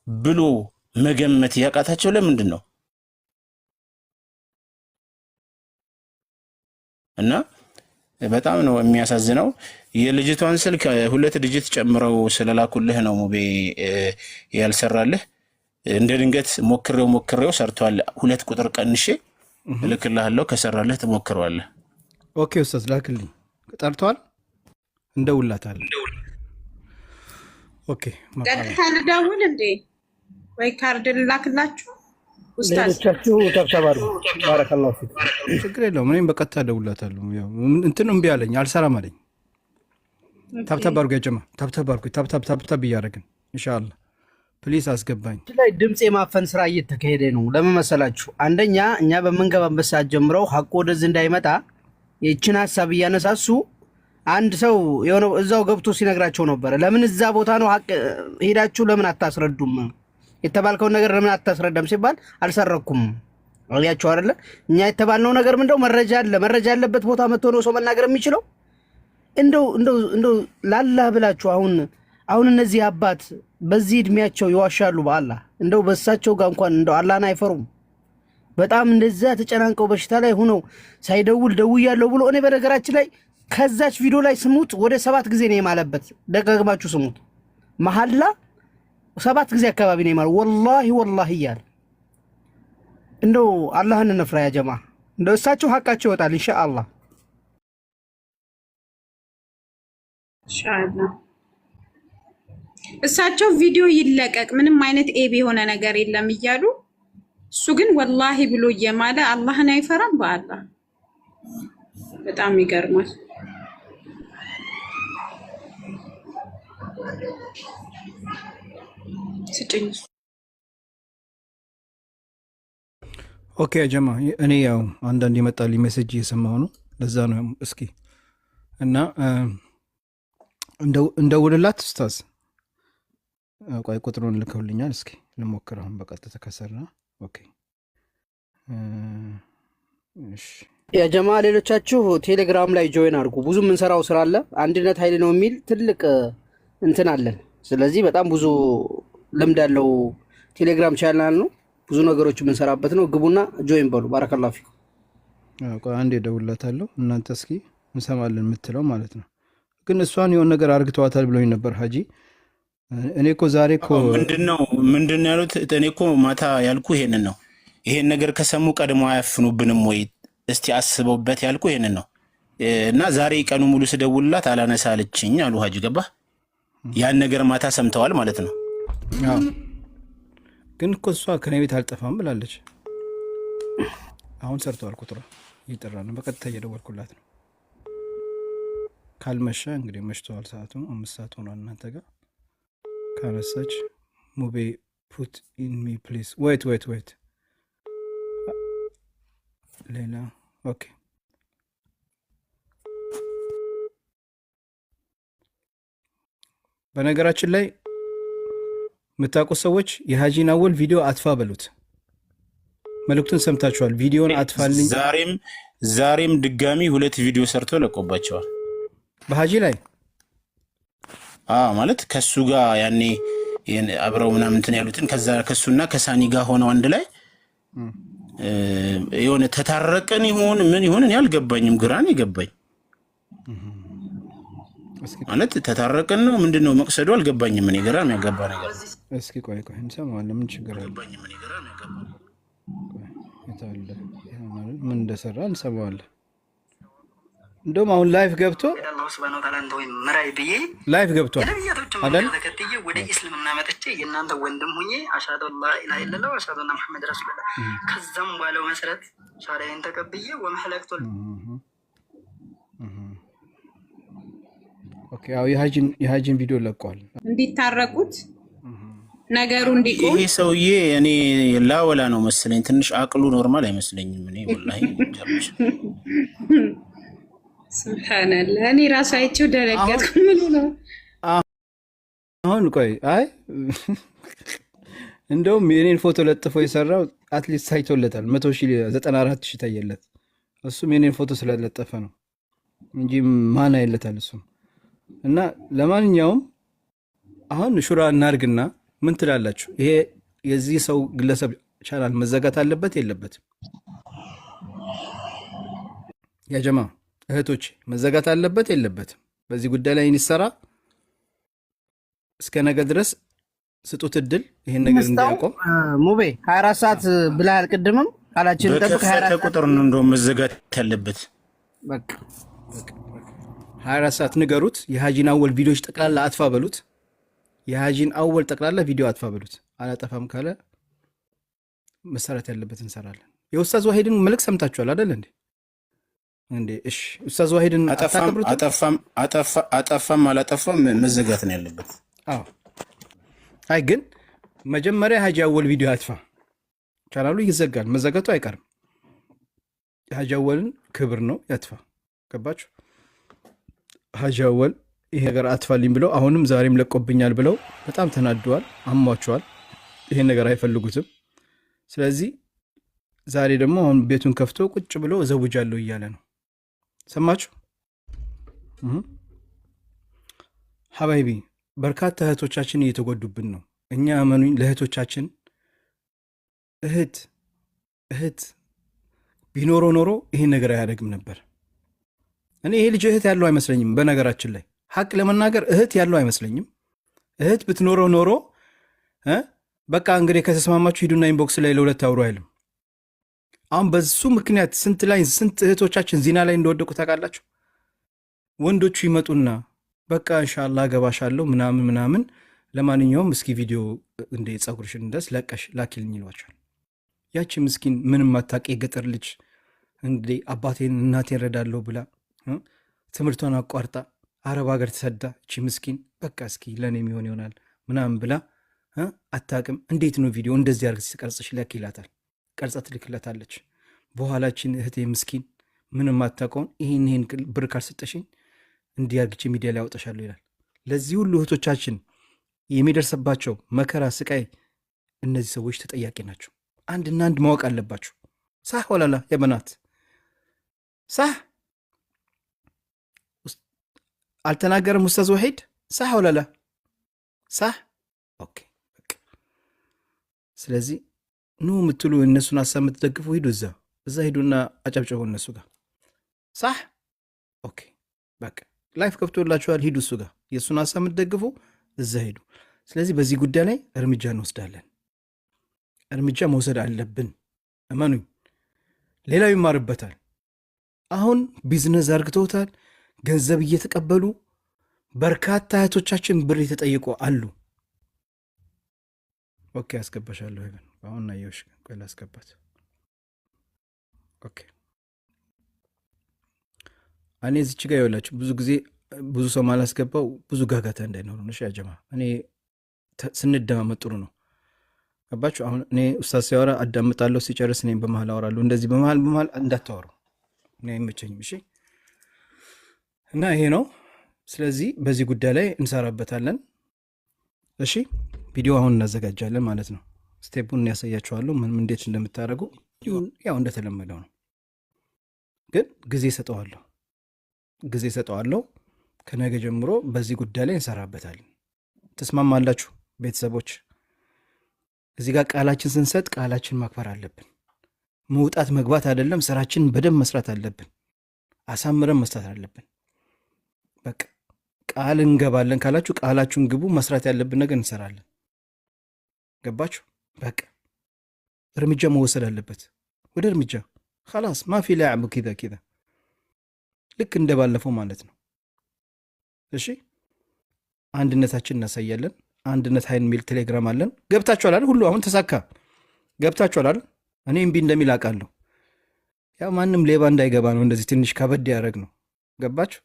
ብሎ መገመት ያቃታቸው ለምንድን ነው? እና በጣም ነው የሚያሳዝነው። የልጅቷን ስልክ 2 ዲጂት ጨምረው ስለላኩልህ ነው ሙቤ ያልሰራልህ። እንደ ድንገት ሞክሬው ሰርቷል። 2 ቁጥር ቀንሼ እልክልሃለሁ፣ ከሰራልህ ትሞክረዋለህ። ኦኬ ኡስታዝ ላክልኝ። ጠርቷል፣ እንደውላታለን። ኦኬ ቀጥታ ልደውል እንዴ ወይ ካርድ ልላክላችሁ? ኡስታዝ ሌሎቻችሁ ተብተባሉ። ባረከላሁ ፊክ። ችግር የለውም። እኔም በቀጥታ እደውላታለሁ። ያው እንትን እምቢ አለኝ፣ አልሰራም አለኝ። ታብታብ አድርጉ ያጀማ፣ ታብታብ አድርጉ። ታብታብ እያደረግን ኢንሻአላህ ፕሊስ አስገባኝ። ላይ ድምፅ የማፈን ስራ እየተካሄደ ነው። ለምን መሰላችሁ? አንደኛ እኛ በምንገባበት ሰዓት ጀምረው ሐቁ ወደዚህ እንዳይመጣ የእችን ሀሳብ እያነሳሱ አንድ ሰው የሆነ እዛው ገብቶ ሲነግራቸው ነበረ። ለምን እዛ ቦታ ነው ሐቅ ሄዳችሁ ለምን አታስረዱም? የተባልከውን ነገር ለምን አታስረዳም ሲባል አልሰረኩም አያችሁ አይደለ? እኛ የተባልነው ነገር ምንድነው? መረጃ አለ። መረጃ ያለበት ቦታ መጥቶ ነው ሰው መናገር የሚችለው። እንደው ላላህ ብላችሁ አሁን እነዚህ አባት በዚህ እድሜያቸው ይዋሻሉ በአላህ። እንደው በሳቸው ጋር እንኳን እንደው አላህን አይፈሩም። በጣም እንደዛ ተጨናንቀው በሽታ ላይ ሆነው ሳይደውል ደውያለሁ ብሎ እኔ በነገራችን ላይ ከዛች ቪዲዮ ላይ ስሙት ወደ 7 ጊዜ ነው የማለበት። ደጋግማችሁ ስሙት። መሐላ 7 ጊዜ አካባቢ ነው የማለው ወላሂ እያለ እንደው አላህን እንፍራ ያ ጀማ። እንደው እሳቸው ሐቃቸው ይወጣል ኢንሻአላህ ኢንሻአላህ። እሳቸው ቪዲዮ ይለቀቅ ምንም አይነት ኤቢ የሆነ ነገር የለም እያሉ እሱ ግን ወላሂ ብሎ እየማለ አላህን አይፈራም። በአላህ በጣም ይገርማል። ስጭኝ። ኦኬ ጀማ፣ እኔ ያው አንዳንድ ይመጣልኝ ሜሴጅ እየሰማሁ ነው። ለዛ ነው እስኪ እና እንደውልላት ኡስታዝ። ቆይ ቁጥሩን ልከውልኛል። እስኪ ልሞክር አሁን በቀጥታ ከሰራ። ኦኬ እሺ ያ ጀማ፣ ሌሎቻችሁ ቴሌግራም ላይ ጆይን አድርጉ። ብዙ የምንሰራው ስራ አለ። አንድነት ኃይል ነው የሚል ትልቅ እንትን አለን። ስለዚህ በጣም ብዙ ልምድ ያለው ቴሌግራም ቻናል ነው። ብዙ ነገሮች የምንሰራበት ነው። ግቡና ጆይን በሉ። ባረከላሁ ፊኩም። ቆይ አንዴ እደውልላታለሁ። እናንተ እስኪ እንሰማለን የምትለው ማለት ነው። ግን እሷን የሆነ ነገር አርግተዋታል ብሎኝ ነበር ሀጂ። እኔ እኮ ዛሬ እኮ ምንድን ያሉት? እኔ እኮ ማታ ያልኩ ይሄንን ነው። ይሄን ነገር ከሰሙ ቀድሞ አያፍኑብንም ወይ? እስቲ አስበውበት ያልኩ ይሄንን ነው። እና ዛሬ ቀኑ ሙሉ ስደውልላት አላነሳ አለችኝ አሉ ሀጂ። ገባህ? ያን ነገር ማታ ሰምተዋል ማለት ነው። ግን እኮ እሷ ከኔ ቤት አልጠፋም ብላለች። አሁን ሰርተዋል። ቁጥሯ እየጠራ ነው። በቀጥታ እየደወልኩላት ነው። ካልመሸ እንግዲህ መሽተዋል። ሰዓቱ 5 ሰዓት ሆኗል እናንተ ጋር። ካነሳች ሙቤ ፑት ኢን ሚ ፕሊዝ ወይት ሌላ ኦኬ። በነገራችን ላይ የምታውቁት ሰዎች የሀጂን አወል ቪዲዮ አጥፋ በሉት። መልእክቱን ሰምታችኋል። ቪዲዮን አጥፋልኝ። ዛሬም ድጋሚ 2 ቪዲዮ ሰርቶ ለቆባቸዋል በሀጂ ላይ ማለት ከሱ ጋር ያኔ አብረው ምናምን እንትን ያሉትን ከሱና ከሳኒ ጋር ሆነው አንድ ላይ የሆነ ተታረቀን ይሁን ምን ይሁን እኔ አልገባኝም። ግራን ይገባኝ ማለት ተታረቀን ነው ምንድነው መቅሰዱ አልገባኝም። እኔ ግራም ያገባ ነገር እስኪ ቆይ እንሰማዋለን። ምን ችግር አለ? ምን እንደሰራ እንሰማዋለን። እንደውም አሁን ላይፍ ገብቶ አላህ Subhanahu Wa Ta'ala እንደው መራይ ብዬ ላይፍ ገብቷል አይደል? ተከትዬ ወደ እስልምና መጥቼ የእናንተ ወንድም ሆኜ አሻዱ ላ ኢላሀ ኢለላህ ወአሻዱ አነ ሙሐመድ ረሱሉላህ ከዛም ባለው መሰረት ሻሪዓን ተቀብዬ ወመሐለክቱ ኦኬ። አው የሀጂን ቪዲዮ ለቋል እንዲታረቁት ነገሩ እንዲቆም። ይሄ ሰውዬ እኔ ላወላ ነው መሰለኝ፣ ትንሽ አቅሉ ኖርማል አይመስለኝም። እኔ ወላሂ ጀርሽ ሱብሃንአላህ እኔ ራሱ አይቼው ደረገጥኩ። ምን ነው አሁን ቆይ አይ እንደውም የኔን ፎቶ ለጥፎ የሰራው አትሊስት ሳይቶለታል 194,000 ታየለት። እሱም የኔን ፎቶ ስለለጠፈ ነው እንጂ ማን አይለታል እሱም። እና ለማንኛውም አሁን ሹራ እናርግና ምን ትላላችሁ? ይሄ የዚህ ሰው ግለሰብ ቻናል መዘጋት አለበት የለበትም? ያ ጀማ እህቶች መዘጋት አለበት የለበትም? በዚህ ጉዳይ ላይ እንሰራ እስከ ነገ ድረስ ስጡት እድል ይሄን ነገር እንዲያቆም። ሙቤ 24 ሰዓት ብለሃል ቅድምም ቃላችን ጠብቅ። 24 ቁጥር ነው እንደው መዘጋት ያለበት። በቃ 24 ሰዓት ንገሩት። የሀጂን አወል ቪዲዮዎች ጠቅላላ አጥፋ በሉት። የሀጂን አወል ጠቅላላ ቪዲዮ አጥፋ በሉት። አላጠፋም ካለ መሰረት ያለበት እንሰራለን። የኡስታዝ ዋሂድን መልክ ሰምታችኋል አይደል እንዴ? እንዴ እሺ ኡስታዝ ዋሂድን አጠፋም አላጠፋም መዘጋት ነው ያለበት። አዎ አይ ግን መጀመሪያ ሀጂ አወል ቪዲዮ አጥፋ። ቻናሉ ይዘጋል፣ መዘጋቱ አይቀርም። ሀጂ አወልን ክብር ነው ያጥፋ። ገባችሁ? ሀጂ አወል ይሄ ነገር አጥፋልኝ ብለው አሁንም ዛሬም ለቆብኛል ብለው በጣም ተናደዋል፣ አሟቸዋል። ይሄን ነገር አይፈልጉትም። ስለዚህ ዛሬ ደግሞ አሁን ቤቱን ከፍቶ ቁጭ ብሎ ዘውጃለሁ እያለ ነው። ሰማችሁ ሀባይቢ? በርካታ እህቶቻችን እየተጎዱብን ነው። እኛ እመኑኝ ለእህቶቻችን እህት ቢኖሮ ኖሮ ይሄን ነገር አያደግም ነበር። እኔ ይሄ ልጅ እህት ያለው አይመስለኝም። በነገራችን ላይ ሀቅ ለመናገር እህት ያለው አይመስለኝም። እህት ብትኖረው ኖሮ በቃ እንግዲህ ከተስማማችሁ ሂዱና ኢንቦክስ ላይ ለሁለት አውሩ አይልም። አሁን በሱ ምክንያት ስንት እህቶቻችን ዚና ላይ እንደወደቁ ታውቃላችሁ? ወንዶቹ ይመጡና በቃ ኢንሻአላህ ገባሻለሁ ምናምን ለማንኛውም እስኪ ቪዲዮ እንደ ጸጉርሽን እንደስ ለቀሽ ላኪልኝ ይሏቸዋል። ያቺ ምስኪን ምንም አታውቅ የገጠር ልጅ እንግዲህ አባቴን እናቴን ረዳለሁ ብላ ትምህርቷን አቋርጣ አረብ ሀገር ተሰዳ እቺ ምስኪን በቃ እስኪ ለእኔ የሚሆን ይሆናል ምናምን ብላ አታውቅም። እንዴት ነው ቪዲዮ እንደዚህ አርግ ሲቀርጽሽ ላክ ይላታል። ቀርጻ ትልክለታለች። በኋላችን እህቴ ምስኪን ምንም አታውቀውን ይህን ብር ካልሰጠሽኝ እንዲያርግች ሚዲያ ላይ ያወጣሻለሁ ይላል። ለዚህ ሁሉ እህቶቻችን የሚደርስባቸው መከራ ስቃይ እነዚህ ሰዎች ተጠያቂ ናቸው። አንድና አንድ ማወቅ አለባቸው። ሳህ ወላላ የበናት ሳህ አልተናገረም ኡስታዝ ወሒድ ሳህ ወላላ ሳህ ኦኬ። ስለዚህ ኑ የምትሉ እነሱን ሀሳብ የምትደግፉ ሂዱ፣ እዛ ሂዱና አጨብጨቡ እነሱ ጋር ሳህ ኦኬ። በቃ ላይፍ ከፍቶላችኋል፣ ሂዱ እሱ ጋር። የእሱን ሀሳብ የምትደግፉ እዛ ሂዱ። ስለዚህ በዚህ ጉዳይ ላይ እርምጃ እንወስዳለን። እርምጃ መውሰድ አለብን። እመኑኝ፣ ሌላው ይማርበታል። አሁን ቢዝነስ አርግተውታል፣ ገንዘብ እየተቀበሉ በርካታ እህቶቻችን ብር የተጠየቁ አሉ። ኦኬ አስገባሻለሁ። ይበን አሁን ናየውሽ ቆይ ላስገባት። ኦኬ እኔ እዚች ጋር ይኸውላችሁ ብዙ ጊዜ ብዙ ሰው ማላስገባው ብዙ ጋጋታ እንዳይኖሩ ነው። ያጀማ እኔ ስንደማመጥ ጥሩ ነው። ገባችሁ? አሁን እኔ ኡስታዝ ሲያወራ አዳምጣለሁ፣ ሲጨርስ እኔም በመሀል አወራለሁ። እንደዚህ በመሀል እንዳታወሩ እኔ አይመቸኝም። እሺ እና ይሄ ነው። ስለዚህ በዚህ ጉዳይ ላይ እንሰራበታለን። እሺ ቪዲዮ አሁን እናዘጋጃለን ማለት ነው። ስቴፑን ያሳያችኋለሁ ምን እንዴት እንደምታደርጉ። ያው እንደተለመደው ነው፣ ግን ጊዜ ሰጠዋለሁ። ከነገ ጀምሮ በዚህ ጉዳይ ላይ እንሰራበታለን። ተስማማላችሁ ቤተሰቦች? እዚህ ጋር ቃላችን ስንሰጥ ቃላችን ማክበር አለብን። መውጣት መግባት አይደለም፣ ስራችንን በደንብ መስራት አለብን። አሳምረን መስራት አለብን። በቃ ቃል እንገባለን ካላችሁ ቃላችሁን ግቡ። መስራት ያለብን ነገር እንሰራለን። ገባችሁ? በቃ እርምጃ መወሰድ አለበት። ወደ እርምጃ خلاص ما في لعب كذا ልክ እንደባለፈው ማለት ነው። እሺ አንድነታችን እናሳያለን። አንድነት ኃይል የሚል ቴሌግራም አለን። ገብታችኋል አይደል? ሁሉ አሁን ተሳካ። ገብታችኋል አይደል? እኔ እምቢ እንደሚል አውቃለሁ። ያው ማንም ሌባ እንዳይገባ ነው እንደዚህ ትንሽ ከበድ ያደረግ ነው። ገባችሁ?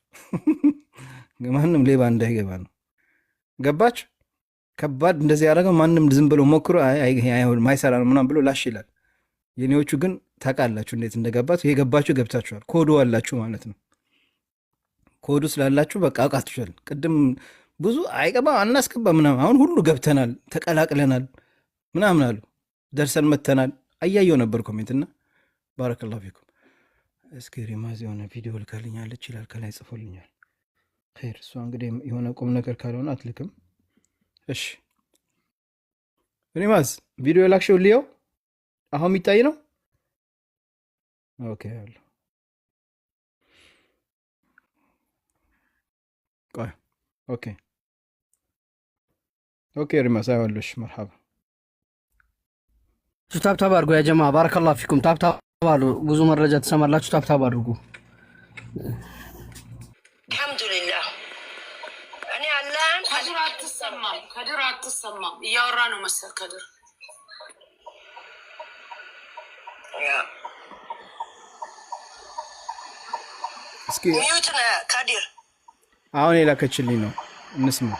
ማንም ሌባ እንዳይገባ ነው። ገባችሁ? ከባድ እንደዚህ ያደረገው ማንም ዝም ብሎ ሞክሮ ማይሰራ ነው ምናምን ብሎ ላሽ ይላል። የኔዎቹ ግን ታውቃላችሁ እንዴት እንደገባችሁ። የገባችሁ ገብታችኋል። ኮዱ አላችሁ ማለት ነው። ኮዱ ስላላችሁ በቃ አውቃችኋል። ቅድም ብዙ አይገባ አናስገባ ምናምን፣ አሁን ሁሉ ገብተናል፣ ተቀላቅለናል ምናምን አሉ። ደርሰን መተናል። አያየው ነበር ኮሜንትና ባረከላሁ ፊኩም። እስኪ ሪማዝ የሆነ ቪዲዮ ልካልኛለች ይላል ከላይ ጽፎልኛል። ኸይር እሷ እንግዲህ የሆነ ቁም ነገር ካልሆነ አትልክም። እሺ ሪማዝ ቪዲዮ ላክሽው ልየው። አሁን የሚታይ ነው። ኦኬ ያለ ቆይ ኦኬ ሪማዝ አይዋለሽ። መርሐባ ታብታብ አድርጉ ያ ጀማ ባረከላሁ ፊኩም። ታብታብ አሉ ብዙ መረጃ ትሰማላችሁ። ታብታብ አድርጉ። አልሐምዱሊላህ እኔ አላህን ከድር አትሰማም እያወራ ነው መሰል ከድር እስኪ ሚዩት ነህ ካዲር። አሁን የላከችልኝ ነው እንስማ።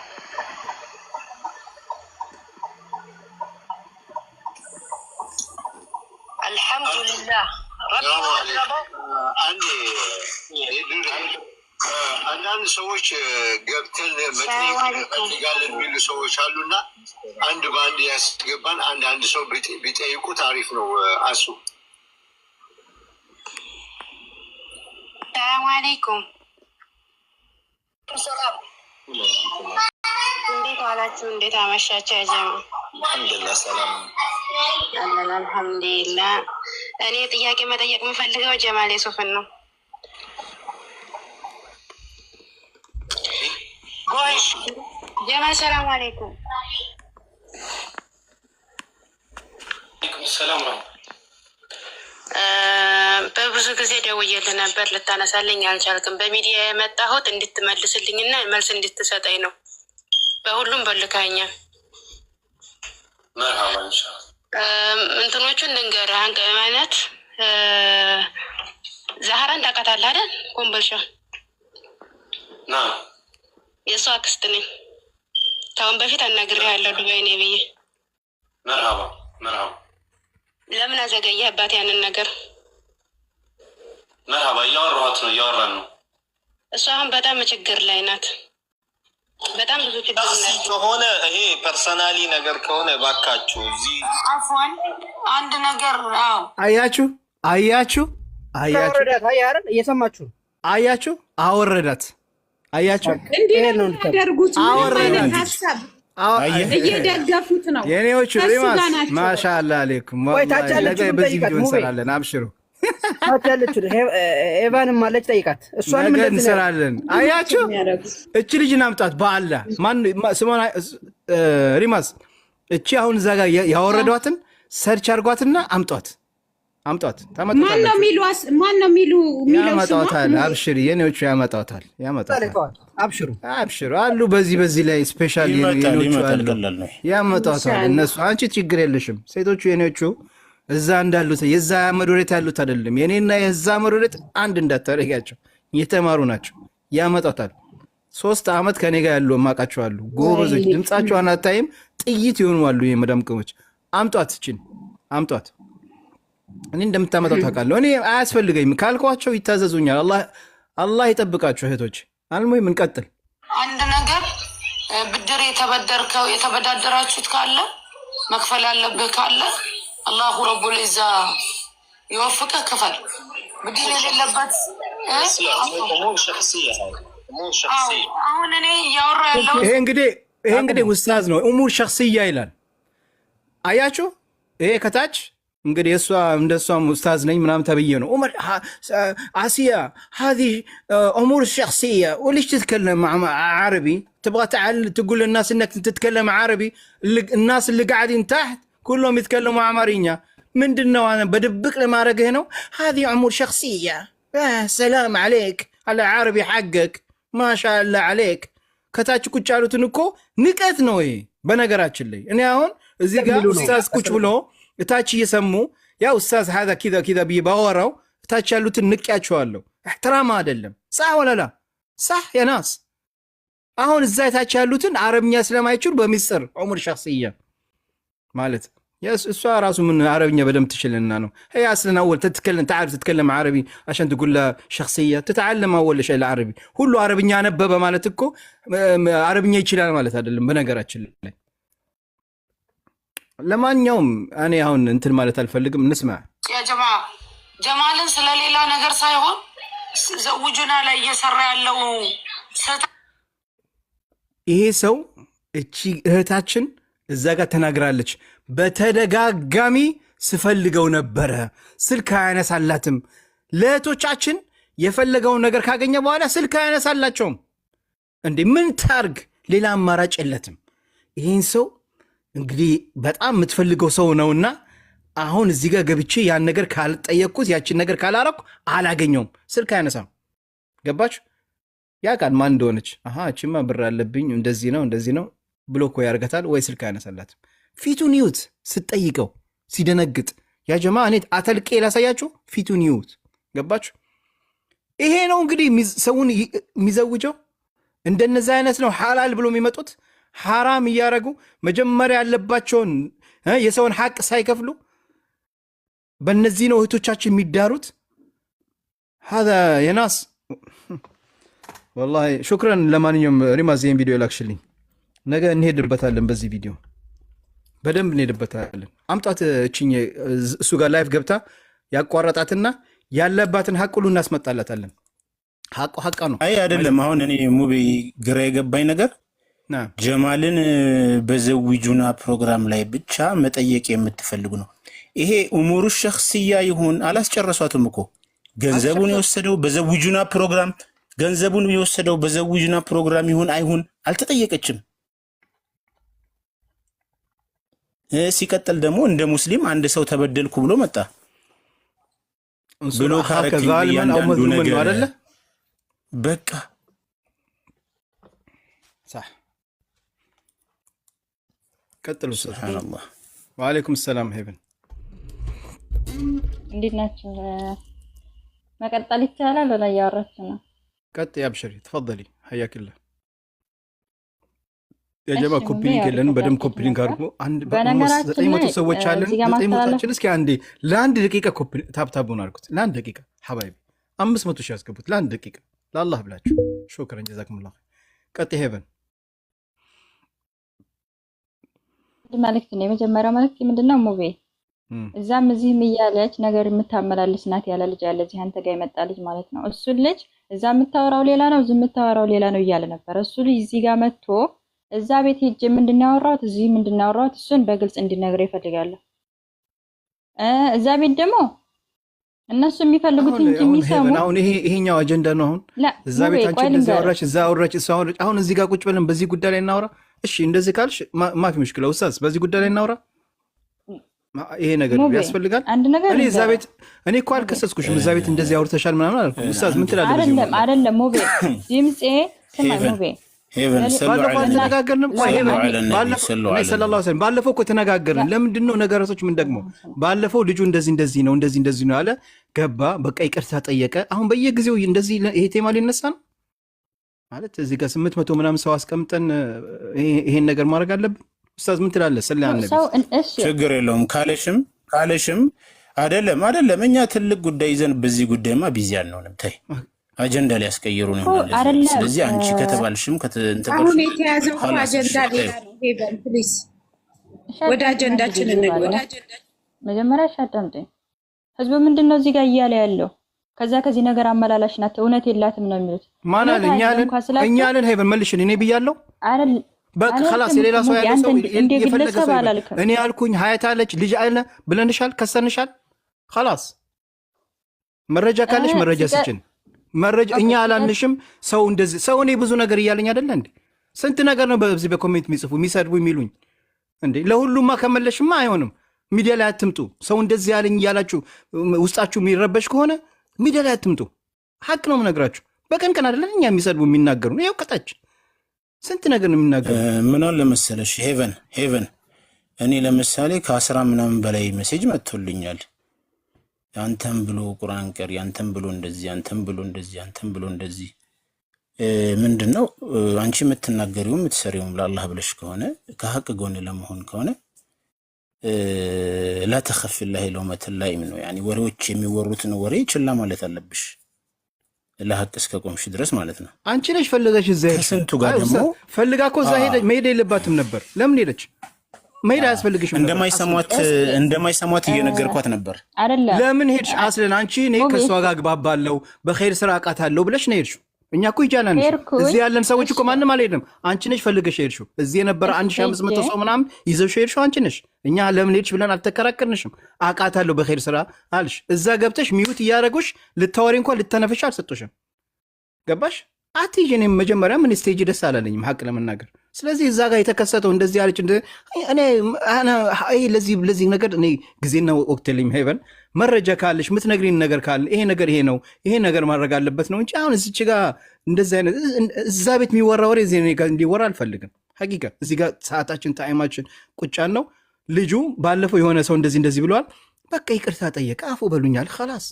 አልሐምዱሊላህ አንዳንድ ሰዎች ገብተን መጠየቅ የሚሉ ሰዎች አሉና አንድ በአንድ ያስገባን አንድ ሰው ቢጠይቁ ታሪፍ ነው። አሱ ሰላም አለይኩም። ሰላም እንዴት ዋላችሁ? እንዴት አመሻችሁ? ያጀማ አልሐምዱሊላህ ሰላም አለን። አልሐምዱሊላህ እኔ ጥያቄ መጠየቅ የምፈልገው ጀማል ዩሱፍን ነው። ጎሽ ጀማል ሰላም አለይኩም። ሰላም ነው። በብዙ ጊዜ ደውዬልህ ነበር፣ ልታነሳልኝ አልቻልክም። በሚዲያ የመጣሁት እንድትመልስልኝና መልስ እንድትሰጠኝ ነው። በሁሉም በልካኛል። መርሐባ ኢንሻአላህ። እንትኖቹን ልንገርህ ማለት ዛህራን ታውቃታለህ አይደል? ኮምቦልቻ ና የእሷ አክስት ነኝ። ከአሁን በፊት አናግሬሃለሁ ዱባይ ነኝ ብዬ። መርሐባ። ለምን አዘገየህባት ያንን ነገር? መርሐባ እያወራን ነው። እሷ አሁን በጣም ችግር ላይ ናት። በጣም ብዙ ችግር ላይ ከሆነ ይሄ ፐርሰናሊ ነገር ከሆነ ባካችሁ እዚህ አፏን አንድ ነገር አያችሁ እየሰማችሁ አወረዳት። አያችሁ እንዲህ ነው ያደርጉት። አወረዳት። ሀሳብ እየደገፉት ነው የኔዎቹ ሪማስ ማሻአላ አለይኩም። ነገ በዚህ ቪዲዮ እንሰራለን። አብሽሩ። ታቻለች ኤቫንም ማለች ጠይቃት። እሷንም ነገ እንሰራለን። አያችሁ እቺ ልጅ ናምጣት በአላህ ማን ስሞና ሪማስ እቺ አሁን እዛ ጋር ያወረዷትን ሰርች አድርጓትና አምጧት። ታመጣታለች። ማን ነው የሚሉ ያመጣታል። አብሽሪ የኔዎቹ ያመጣታል። አብሽሩ አሉ። በዚህ ላይ ስፔሻል የኔዎቹ አሉ ያመጣታል። እነሱ አንቺ ችግር የለሽም። ሴቶቹ የኔዎቹ እዛ እንዳሉት የዛ መዶሬት ያሉት አይደለም። የኔና የዛ መዶሬት አንድ እንዳታረጋቸው። የተማሩ ናቸው። ያመጣታል። 3 ዓመት ከኔ ጋር ያሉ ማቃቸው አሉ። ጎበዞች። ድምጻቸውን አታይም። ጥይት ይሆኑ አሉ። የመዳም ቅሞች አምጧት። እኔ እንደምታመጣው ታውቃለሁ። እኔ አያስፈልገኝም ካልኳቸው ይታዘዙኛል። አላህ ይጠብቃቸው እህቶች። አልሞይ ምን ቀጥል አንድ ነገር ብድር የተበደርከው የተበዳደራችሁት ካለ መክፈል ያለብህ ካለ አላሁ ረቡል ኢዛ ይወፍቅህ ክፈል። ብድር የሌለበት አሁን እኔ እያወራ ያለው ይሄ እንግዲህ ኡስታዝ ነው እሙር ሸክስያ ይላል። አያችሁ ይሄ ከታች እንግዲህ እሷ እንደሷም ኡስታዝ ነኝ ምናምን ተብዬ ነው ዑመር አሲያ هذه امور شخصيه وليش تتكلم عربي تبغى تقول للناس انك تتكلم عربي الناس اللي قاعدين تحت كلهم يتكلموا عمرينيا ምንድነው انا بدبق لمارقه ነው هذه امور شخصيه سلام عليك على عربي حقك ما شاء الله عليك ከታች ቁጭ ያሉትን እኮ ንቀት ነው ይሄ በነገራችን ላይ እኔ አሁን እዚህ ጋር ኡስታዝ ቁጭ ብሎ እታች እየሰሙ ያ ኡስታዝ هذا كذا كذا بيباورው እታች ያሉትን ንቄያቸዋለሁ احترام አይደለም صح ولا لا صح يا ناس አሁን እዛ እታች ያሉትን አረብኛ ስለማይችሉ በሚስጥር ዑመር ሸክስያ ማለት እሷ ራሱ ምን عربية بدم تشلنا ነው هي اصلا اول تعرف تتكلم عربي عشان تقول لها شخصيه تتعلم اول شيء العربي ሁሉ አረብኛ ነበበ ማለት እኮ አረብኛ ይችላል ማለት አይደለም በነገራችን ላይ ለማንኛውም እኔ አሁን እንትን ማለት አልፈልግም እንስማ ያ ጀማልን ስለሌላ ነገር ሳይሆን ዘውጁና ላይ እየሰራ ያለው ይሄ ሰው እቺ እህታችን እዛ ጋር ተናግራለች በተደጋጋሚ ስፈልገው ነበረ ስልክ አያነሳላትም ለእህቶቻችን የፈለገውን ነገር ካገኘ በኋላ ስልክ አያነሳላቸውም እንዴ ምን ታርግ ሌላ አማራጭ የለትም ይሄን ሰው እንግዲህ በጣም የምትፈልገው ሰው ነውና አሁን እዚህ ጋር ገብቼ ያን ነገር ካልጠየቅኩት ያችን ነገር ካላረኩ አላገኘውም ስልክ አያነሳም ገባችሁ ያ ቃል ማን እንደሆነች እቺማ ብር አለብኝ እንደዚህ ነው ብሎ እኮ ያርገታል ወይ ስልክ አያነሳላትም ፊቱን ይዩት ስትጠይቀው ሲደነግጥ ያ ጀማ እኔ አተልቄ ላሳያችሁ ፊቱን ይዩት ገባችሁ ይሄ ነው እንግዲህ ሰውን የሚዘውጀው እንደነዛ አይነት ነው ሐላል ብሎ የሚመጡት ሐራም እያረጉ መጀመሪያ ያለባቸውን የሰውን ሐቅ ሳይከፍሉ በእነዚህ ነው እህቶቻችን የሚዳሩት هذا የናስ والله شكرا ለማንኛውም ሪማዝ ይሄን ቪዲዮ ላክሽልኝ ነገ እንሄድበታለን በዚህ ቪዲዮ በደንብ እንሄድበታለን አምጣት እቺኝ እሱ ጋር ላይፍ ገብታ ያቋረጣትና ያለባትን ሐቅ ሁሉ እናስመጣላታለን ሐቅ ነው አይ አይደለም አሁን እኔ ሙቤ ግራ የገባኝ ነገር ጀማልን በዘውጁና ፕሮግራም ላይ ብቻ መጠየቅ የምትፈልጉ ነው ይሄ ኡሙሩ ሸክስያ ይሁን አላስጨረሷትም እኮ ገንዘቡን የወሰደው በዘውጁና ፕሮግራም ገንዘቡን የወሰደው በዘውጁና ፕሮግራም ይሁን አይሁን አልተጠየቀችም ሲቀጥል ደግሞ እንደ ሙስሊም አንድ ሰው ተበደልኩ ብሎ መጣ ብሎ ከዛልማን አው መዝሉም ነው አይደለ በቃ صح ቀጥሉ ሱብሃንአላህ ወአለይኩም ሰላም ሄቨን እንዴት ናችሁ መቀጠል ይቻላል ወላ ያወራችሁ ነው ቀጥ ያብሽሪ ተفضلي حياك الله የጀማ ኮፒሊንግ የለን በደም ኮፒሊንግ አድርጎ አንድ በ900 ሰዎች አለን 900 እስኪ አንዴ ለአንድ ደቂቃ ታብታቡን አድርጉት ለአንድ ደቂቃ ሐባይቢ 500 ሺህ ያስገቡት ለአንድ ደቂቃ ለአላህ ብላችሁ ሹክራን ጀዛኩሙላህ ቀጥ ሄቨን መልእክት ነው የመጀመሪያው መልእክት ምንድነው ሙቤ እዛም እዚህም እያለች ነገር የምታመላልስ ናት ያለ ልጅ ያለ እዚህ አንተ ጋር የመጣ ልጅ ማለት ነው እሱ ልጅ እዛ የምታወራው ሌላ ነው እዚህ የምታወራው ሌላ ነው እያለ ነበር እሱ ልጅ እዚህ ጋር መጥቶ እዛ ቤት ሄጄ ምንድነው ያወራሁት እዚህ ምንድነው ያወራሁት እሱን በግልጽ እንዲነግረው ይፈልጋል እዛ ቤት ደግሞ እነሱ የሚፈልጉት እንጂ የሚሰሙ አሁን ይሄኛው አጀንዳ ነው አሁን እዛ ቤት አንቺ እንደዚህ አወራች እዛ አወራች እሷ አወራች አሁን እዚህ ጋር ቁጭ ብለን በዚህ ጉዳይ ላይ እናወራ እሺ እንደዚህ ካልሽ ማፊ ሙሽክላ ኡስታዝ በዚህ ጉዳይ ላይ እናወራ ይሄ ነገር ያስፈልጋል እኔ እዛ ቤት እኔ እኮ አልከሰስኩሽም እዛ ቤት እንደዚህ አውርተሻል ምናምን አልኩ ኡስታዝ ምን ትላለህ አይደለም ሙቤ ድምጼ ስማ ሙቤ ሄቨን ሰለላሁ ዐለይሂ ባለፈው እኮ ተነጋገርን ለምንድነው ነገራቶች ምን ደግሞ ባለፈው ልጁ እንደዚህ ነው አለ ገባ በቃ ይቅርታ ጠየቀ አሁን በየጊዜው እንደዚህ ይሄ ቴማ ሊነሳ ነው ማለት እዚህ ጋር 800 ምናምን ሰው አስቀምጠን ይሄን ነገር ማድረግ አለብን ኡስታዝ ምን ትላለህ ሰለላሁ ዐለይሂ ወሰለም ችግር የለውም ካለሽም አይደለም እኛ ትልቅ ጉዳይ ይዘን በዚህ ጉዳይማ ቢዚ አንሆንም ተይ አጀንዳ ሊያስቀይሩ ነው ማለት ነው። ስለዚህ አንቺ ከተባልሽም አሁን የተያዘው አጀንዳ ሌላ ነው። ሄቨን ፕሊዝ ወደ አጀንዳችን እንግባ። መጀመሪያ አዳምጠኝ። ህዝቡ ምንድነው እዚህ ጋር እያለ ያለው? ከዚህ ነገር አመላላሽ ናት፣ እውነት የላትም ነው የሚሉት። ማን አለ? እኛ አለን ሄቨን መልሽን እኔ ብያለሁ አይደል? በቃ خلاص የሌላ ሰው ያለ ሰው የፈለገ ሰው እኔ አልኩኝ ሀያት አለች ልጅ አለ ብለንሻል፣ ከሰንሻል። خلاص መረጃ ካለሽ መረጃ ስጭን። መረጃ እኛ አላንሽም። ሰው እንደዚህ ሰው እኔ ብዙ ነገር እያለኝ አይደል እንዴ? ስንት ነገር ነው በዚህ በኮሜንት የሚጽፉ የሚሰድቡ የሚሉኝ እንዴ? ለሁሉማ ከመለሽማ አይሆንም። ሚዲያ ላይ አትምጡ። ሰው እንደዚህ ያለኝ እያላችሁ ውስጣችሁ የሚረበሽ ከሆነ ሚዲያ ላይ አትምጡ። ሀቅ ነው የምነግራችሁ። በቀን አይደለም እኛ የሚሰድቡ የሚናገሩ ነው። ያው ቀጣች ስንት ነገር ነው የሚናገሩ። ምን አለ መሰለሽ ሄቨን እኔ ለምሳሌ ከ10 ምናምን በላይ ሜሴጅ መጥቶልኛል። አንተም ብሎ ቁርአን ቀሪ፣ አንተም ብሎ እንደዚህ፣ አንተም ብሎ እንደዚህ፣ አንተም ብሎ እንደዚህ። ምንድነው አንቺ የምትናገሪው የምትሰሪው ለአላህ ብለሽ ከሆነ ከሀቅ ጎን ለመሆን ከሆነ لا تخف الله لومة اللائم ነው يعني ወሬዎች የሚወሩትን ወሬ ችላ ማለት አለብሽ ለሀቅ እስከቆምሽ ድረስ ማለት ነው። አንቺ ነሽ ፈልገሽ እዛ ሄድሽ። ስንቱ ጋር ደግሞ ፈልጋ እኮ እዛ ሄደች። መሄድ የለባትም ነበር። ለምን ሄደች? መሄድ አያስፈልግሽም። እንደማይሰሟት እየነገርኳት ነበር አይደለ? ለምን ሄድሽ? አስለን አንቺ እኔ ከሷ ጋር አግባባለሁ በኸይር ስራ አውቃታለሁ ብለሽ ነው ሄድሽው። እኛ እኮ ይጃላን እዚህ ያለን ሰዎች እኮ ማንንም አልሄድም። አንቺ ነሽ ፈልገሽ ሄድሽው። እዚህ የነበረ 1500 ሰው ምናምን ይዘሽ ሄድሽው አንቺ ነሽ። እኛ ለምን ሄድሽ ብለን አልተከራከርንሽም። አውቃታለሁ በኸይር ስራ አልሽ። እዛ ገብተሽ ሚዩት እያደረጉሽ ልታወሪ እንኳን ልተነፈሽ አልሰጡሽም። ገባሽ? አትይጂ። እኔም መጀመሪያ ምን ስቴጅ ደስ አላለኝም ሀቅ ለመናገር። ስለዚህ እዛ ጋር የተከሰተው እንደዚህ ያለች እኔ ለዚህ ነገር እኔ ጊዜና ወቅት የለኝም። ሄቨን መረጃ ካለሽ ምትነግሪን ነገር ካለ ይሄ ነገር ይሄ ነው ይሄ ነገር ማድረግ አለበት ነው እንጂ አሁን እዚች ጋር እንደዚህ አይነት እዛ ቤት የሚወራ ወሬ እዚህ ጋር እንዲወራ አልፈልግም። ሐቂቃ እዚህ ጋር ሰዓታችን ታይማችን ቁጫን ነው። ልጁ ባለፈው የሆነ ሰው እንደዚህ ብለዋል። በቃ ይቅርታ ጠየቀ፣ አፉ በሉኛል። خلاص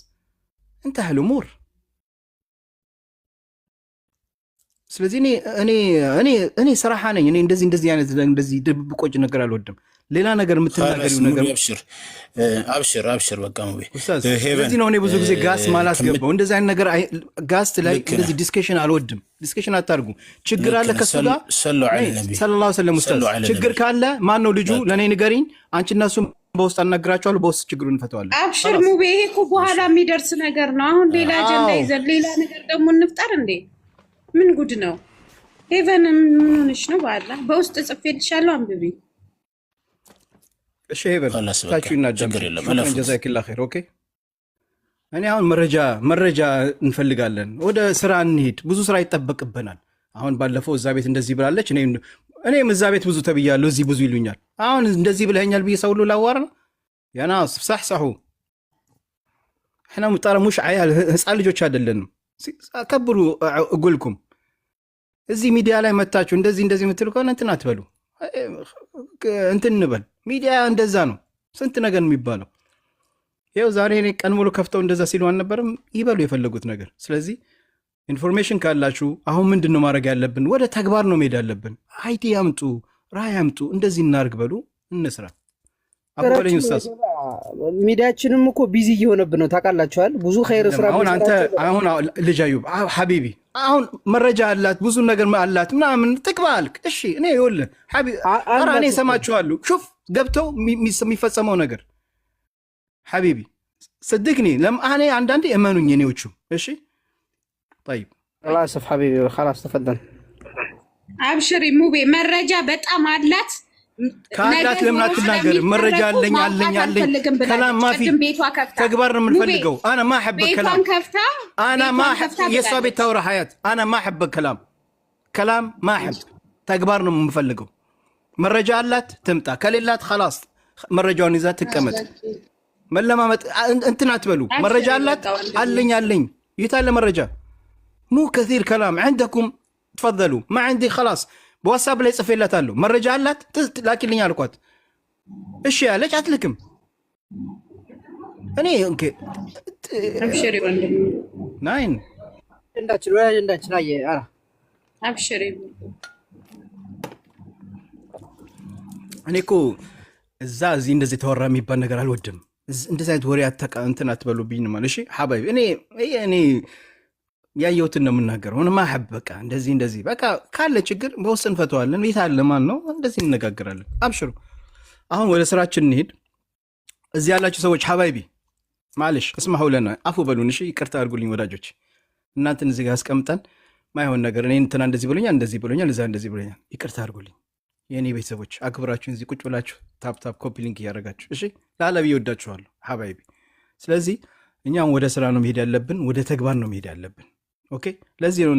انتهى الامور። ስለዚህ እኔ ሰራሃ ነኝ። እኔ እንደዚህ አይነት እንደዚህ ድብቆጭ ነገር አልወድም። ሌላ ነገር የምትናገሪው ነገር አብሽር በቃ ሙቤ ስለዚህ ነው እኔ ብዙ ጊዜ ጋስ ማላስገባው። እንደዚህ አይነት ነገር ጋስት ላይ እንደዚህ ዲስከሽን አልወድም። ዲስከሽን አታርጉ። ችግር አለ ከሱ ጋር ሰለላሁ ዐለይሂ ወሰለም ኡስታዝ ችግር ካለ ማን ነው ልጁ ለኔ ንገሪኝ። አንቺና እሱ በውስጥ አናግራቸዋለሁ። በውስጥ ችግሩን እንፈታዋለን። አብሽር ሙቤ ይሄ እኮ በኋላ የሚደርስ ነገር ነው። አሁን ሌላ አጀንዳ ይዘን ሌላ ነገር ደግሞ እንፍጠር እንዴ? ምን ጉድ ነው? ሄቨን ምን ሆነሽ ነው? በአላህ በውስጥ ጽፌልሻለሁ አንብቢ። እሺ ሄቨን ታችሁ እናደምጥ። ጀዛኪላ ኸይር። ኦኬ እኔ አሁን መረጃ እንፈልጋለን። ወደ ስራ እንሂድ። ብዙ ስራ ይጠበቅብናል። አሁን ባለፈው እዛ ቤት እንደዚህ ብላለች። እኔም እዛ ቤት ብዙ ተብያለሁ። እዚህ ብዙ ይሉኛል። አሁን እንደዚህ ብለኸኛል ብዬ ሰው ሁሉ ላዋራ ነው? ያ ናስ صحصحوا احنا مش عيال ህፃን ልጆች አይደለንም። ከብሩ እጉልኩም እዚህ ሚዲያ ላይ መታችሁ እንደዚህ የምትሉ ከሆነ እንትን አትበሉ። እንትን እንበል። ሚዲያ እንደዛ ነው። ስንት ነገር የሚባለው ይኸው ዛሬ እኔ ቀን ሙሉ ከፍተው እንደዛ ሲሉ አልነበረም? ይበሉ የፈለጉት ነገር። ስለዚህ ኢንፎርሜሽን ካላችሁ አሁን ምንድን ነው ማድረግ ያለብን? ወደ ተግባር ነው መሄድ ያለብን። አይዲ ያምጡ፣ ራዕይ ያምጡ። እንደዚህ እናርግ በሉ፣ እንስራ። አባለኝ ኡስታዝ ሚዲያችንም እኮ ቢዚ እየሆነብን ነው ታውቃላችኋል። ብዙ ኸይር ስራ አሁን ልጅ አዩብ ሐቢቢ አሁን መረጃ አላት ብዙ ነገር አላት ምናምን ጥቅባ አልክ። እሺ እኔ ይኸውልህ ሐቢቢ ኧረ እኔ እሰማችኋለሁ። ሹፍ ገብተው የሚፈጸመው ነገር ሐቢቢ صدقني እኔ አንዳንዴ እመኑኝ እኔዎቹ። እሺ طيب خلاص حبيبي خلاص تفضل አብሽሪ ሙቤ መረጃ በጣም አላት። ካላት ለምን አትናገርም? መረጃ አለኝ ከላም ማፊ ተግባር ነው የምንፈልገው። انا ما احب الكلام انا ما احب የሷ ቤት ታውራ ሀያት انا ما احب كلام ما احب ተግባር ነው የምንፈልገው። መረጃ አላት ትምጣ፣ ከሌላት خلاص መረጃውን ይዛ ትቀመጥ። መለማመጥ እንትን አትበሉ። መረጃ አላት አለኝ ይታለ መረጃ مو كثير كلام عندكم تفضلوا ما عندي خلاص በዋትስአፕ ላይ ጽፌላታለሁ። መረጃ አላት ላኪልኝ አልኳት። እሺ ያለች አትልክም። እኔ ኦኬ አብሽሪ ወንድም ናይን እንዳችን አየ አብሽሪ። እኔ እኮ እዚህ እንደዚህ ተወራ የሚባል ነገር አልወድም። እንደዚህ አይነት ወሬ እንትን አትበሉብኝ ማለት። እሺ ሐባይቢ እኔ ያየሁትን ነው የምናገረው። ሆነ ማሐብ በቃ እንደዚህ በቃ ካለ ችግር በውስጥ እንፈተዋለን። ቤት አለ ማን ነው እንደዚህ እንነጋገራለን። አብሽሩ። አሁን ወደ ስራችን እንሄድ። እዚህ ያላችሁ ሰዎች ሐባይቢ ማለሽ እስማሁ ለና አፉ በሉን እሺ፣ ይቅርታ አድርጉልኝ ወዳጆች። እናንተን እዚህ ጋር አስቀምጠን ማይሆን ነገር እኔ እንትና እንደዚህ ብሎኛል እዛ እንደዚህ ብሎኛል፣ ይቅርታ አድርጉልኝ። የእኔ ቤተሰቦች አክብራችሁን እዚህ ቁጭ ብላችሁ ታፕ ኮፒ ሊንክ እያደረጋችሁ እሺ፣ ለዓለብ ይወዳችኋለሁ ሐባይቢ። ስለዚህ እኛም ወደ ስራ ነው መሄድ ያለብን፣ ወደ ተግባር ነው መሄድ ያለብን። ኦኬ ለዚህ ነው